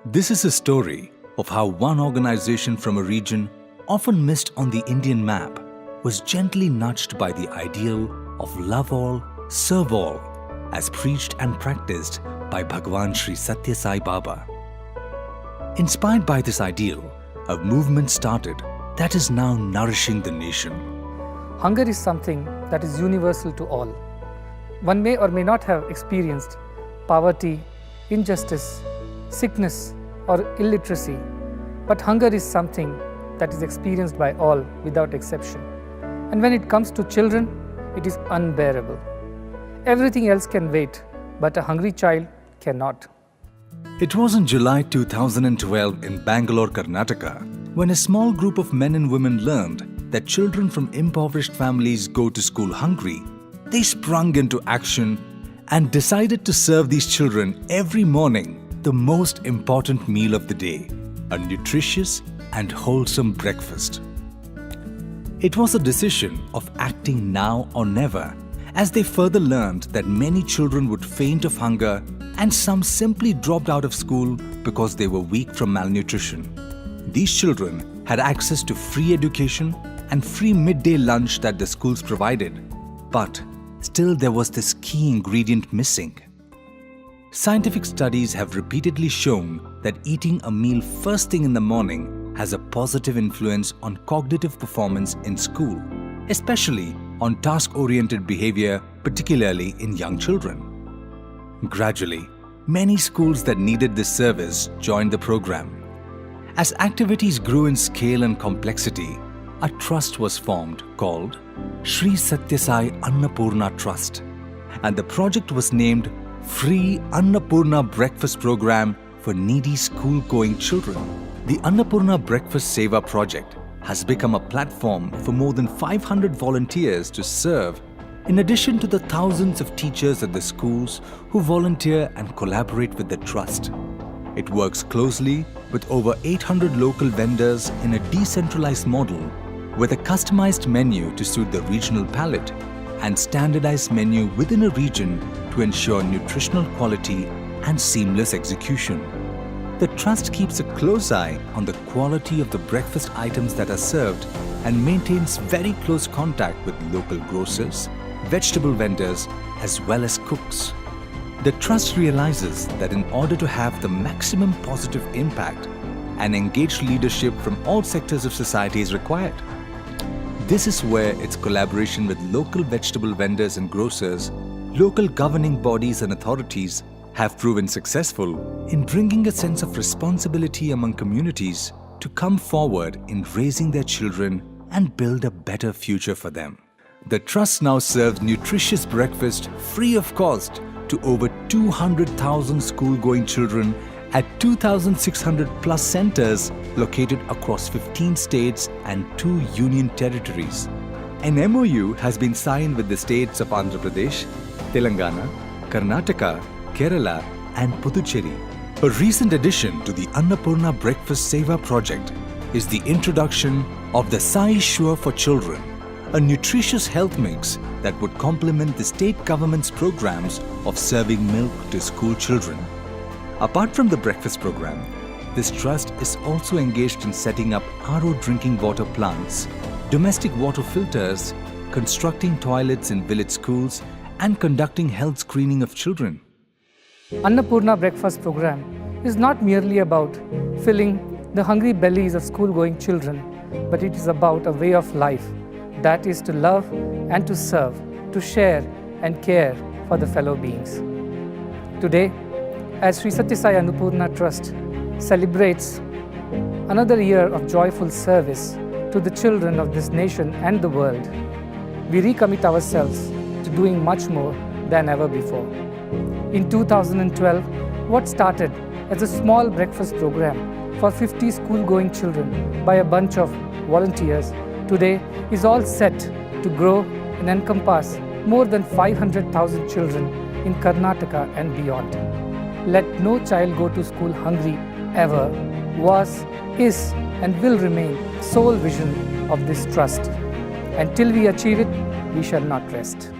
This is a story of how one organization from a region often missed on the Indian map was gently nudged by the ideal of love all, serve all, as preached and practiced by Bhagwan Sri Sathya Sai Baba. Inspired by this ideal, a movement started that is now nourishing the nation. Hunger is something that is universal to all. One may or may not have experienced poverty, injustice, sickness, or illiteracy, but hunger is something that is experienced by all without exception. And when it comes to children, it is unbearable. Everything else can wait, but a hungry child cannot. It was in July 2012 in Bangalore, Karnataka, when a small group of men and women learned that children from impoverished families go to school hungry. They sprung into action and decided to serve these children every morning the most important meal of the day, a nutritious and wholesome breakfast. It was a decision of acting now or never, as they further learned that many children would faint of hunger and some simply dropped out of school because they were weak from malnutrition. These children had access to free education and free midday lunch that the schools provided, but still there was this key ingredient missing. Scientific studies have repeatedly shown that eating a meal first thing in the morning has a positive influence on cognitive performance in school, especially on task-oriented behavior, particularly in young children. Gradually, many schools that needed this service joined the program. As activities grew in scale and complexity, a trust was formed called Sri Sathya Sai Annapoorna Trust, and the project was named Free Annapoorna Breakfast Programme for needy school-going children. The Annapoorna Breakfast Seva project has become a platform for more than 500 volunteers to serve, in addition to the thousands of teachers at the schools who volunteer and collaborate with the trust. It works closely with over 800 local vendors in a decentralized model with a customized menu to suit the regional palate and standardized menu within a region to ensure nutritional quality and seamless execution. The Trust keeps a close eye on the quality of the breakfast items that are served and maintains very close contact with local grocers, vegetable vendors, as well as cooks. The Trust realizes that in order to have the maximum positive impact, an engaged leadership from all sectors of society is required. This is where its collaboration with local vegetable vendors and grocers, local governing bodies and authorities have proven successful in bringing a sense of responsibility among communities to come forward in raising their children and build a better future for them. The Trust now serves nutritious breakfast free of cost to over 200,000 school-going children at 2,600 plus centers located across 15 states and 2 union territories. An MOU has been signed with the states of Andhra Pradesh, Telangana, Karnataka, Kerala and Puducherry. A recent addition to the Annapoorna Breakfast Seva project is the introduction of the Sai Sure for Children, a nutritious health mix that would complement the state government's programs of serving milk to school children. Apart from the breakfast program, this trust is also engaged in setting up RO drinking water plants, domestic water filters, constructing toilets in village schools, and conducting health screening of children. Annapoorna Breakfast Programme is not merely about filling the hungry bellies of school-going children, but it is about a way of life that is to love and to serve, to share and care for the fellow beings. Today, as Sri Sathya Sai Annapoorna Trust celebrates another year of joyful service to the children of this nation and the world, we recommit ourselves to doing much more than ever before. In 2012, what started as a small breakfast program for 50 school-going children by a bunch of volunteers today is all set to grow and encompass more than 500,000 children in Karnataka and beyond. Let no child go to school hungry ever was, is and will remain the sole vision of this trust. Until we achieve it, we shall not rest.